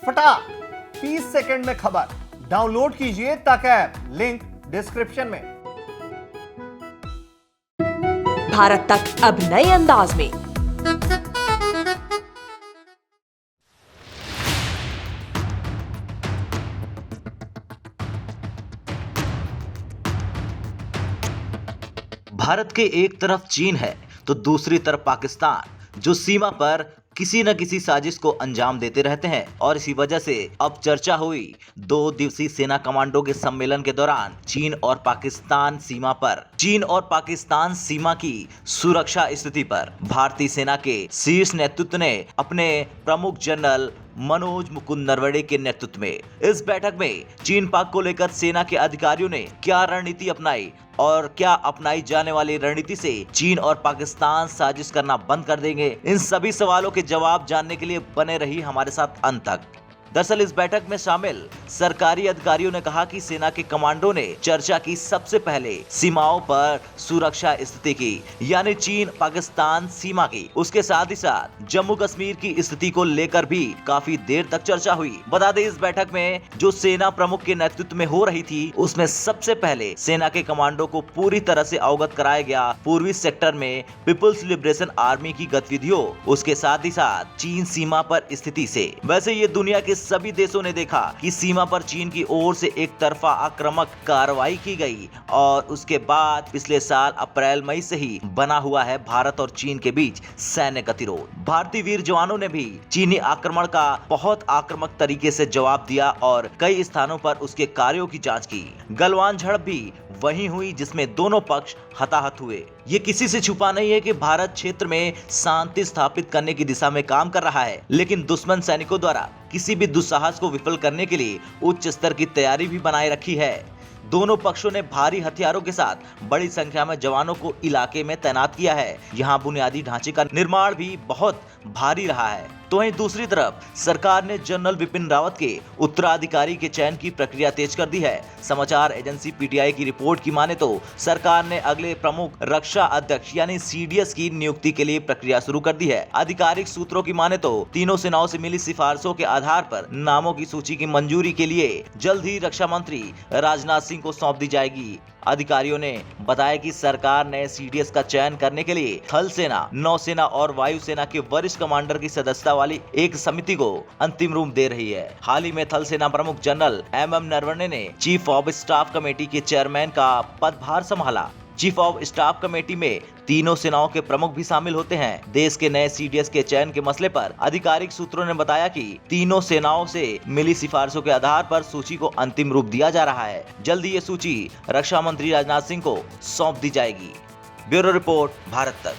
फटाक 30 सेकंड में खबर। डाउनलोड कीजिए तक ऐप, लिंक डिस्क्रिप्शन में। भारत तक अब नए अंदाज में। भारत के एक तरफ चीन है तो दूसरी तरफ पाकिस्तान, जो सीमा पर किसी न किसी साजिश को अंजाम देते रहते हैं। और इसी वजह से अब चर्चा हुई 2 दिवसीय सेना कमांडो के सम्मेलन के दौरान चीन और पाकिस्तान सीमा की सुरक्षा स्थिति पर। भारतीय सेना के शीर्ष नेतृत्व ने अपने प्रमुख जनरल मनोज मुकुंद नरवणे के नेतृत्व में इस बैठक में चीन पाक को लेकर सेना के अधिकारियों ने क्या रणनीति अपनाई और क्या अपनाई जाने वाली रणनीति से चीन और पाकिस्तान साजिश करना बंद कर देंगे, इन सभी सवालों के जवाब जानने के लिए बने रही हमारे साथ अंत तक। दरअसल इस बैठक में शामिल सरकारी अधिकारियों ने कहा कि सेना के कमांडो ने चर्चा की सबसे पहले सीमाओं पर सुरक्षा स्थिति की, यानी चीन पाकिस्तान सीमा की। उसके साथ ही साथ जम्मू कश्मीर की स्थिति को लेकर भी काफी देर तक चर्चा हुई। बता दें इस बैठक में जो सेना प्रमुख के नेतृत्व में हो रही थी, उसमें सबसे पहले सेना के कमांडो को पूरी तरह से अवगत कराया गया पूर्वी सेक्टर में पीपुल्स लिबरेशन आर्मी की गतिविधियों, उसके साथ ही साथ चीन सीमा पर स्थिति से। वैसे ये दुनिया के सभी देशों ने देखा कि सीमा पर चीन की ओर से एक तरफा आक्रामक कार्रवाई की गई और उसके बाद पिछले साल अप्रैल मई से ही बना हुआ है भारत और चीन के बीच सैन्य गतिरोध। भारतीय वीर जवानों ने भी चीनी आक्रमण का बहुत आक्रामक तरीके से जवाब दिया और कई स्थानों पर उसके कार्यों की जांच की। गलवान झड़प भी वही हुई जिसमें दोनों पक्ष हताहत हुए। ये किसी से छुपा नहीं है कि भारत क्षेत्र में शांति स्थापित करने की दिशा में काम कर रहा है, लेकिन दुश्मन सैनिकों द्वारा किसी भी दुस्साहस को विफल करने के लिए उच्च स्तर की तैयारी भी बनाए रखी है। दोनों पक्षों ने भारी हथियारों के साथ बड़ी संख्या में जवानों को इलाके में तैनात किया है। यहाँ बुनियादी ढांचे का निर्माण भी बहुत भारी रहा है। तो वहीं दूसरी तरफ सरकार ने जनरल बिपिन रावत के उत्तराधिकारी के चयन की प्रक्रिया तेज कर दी है। समाचार एजेंसी पीटीआई की रिपोर्ट की माने तो सरकार ने अगले प्रमुख रक्षा अध्यक्ष यानी सीडीएस की नियुक्ति के लिए प्रक्रिया शुरू कर दी है। आधिकारिक सूत्रों की माने तो तीनों सेनाओं से मिली सिफारिशों के आधार पर नामों की सूची की मंजूरी के लिए जल्द ही रक्षा मंत्री राजनाथ सिंह को सौंप दी जाएगी। अधिकारियों ने बताया कि सरकार ने सीडीएस का चयन करने के लिए थल सेना, नौसेना और वायुसेना के वरिष्ठ कमांडर की सदस्यता वाली एक समिति को अंतिम रूप दे रही है। हाल ही में थल सेना प्रमुख जनरल एमएम नरवणे ने चीफ ऑफ स्टाफ कमेटी के चेयरमैन का पदभार संभाला। चीफ ऑफ स्टाफ कमेटी में तीनों सेनाओं के प्रमुख भी शामिल होते हैं। देश के नए सीडीएस के चयन के मसले पर आधिकारिक सूत्रों ने बताया कि तीनों सेनाओं से मिली सिफारिशों के आधार पर सूची को अंतिम रूप दिया जा रहा है। जल्द ही ये सूची रक्षा मंत्री राजनाथ सिंह को सौंप दी जाएगी। ब्यूरो रिपोर्ट, भारत तक।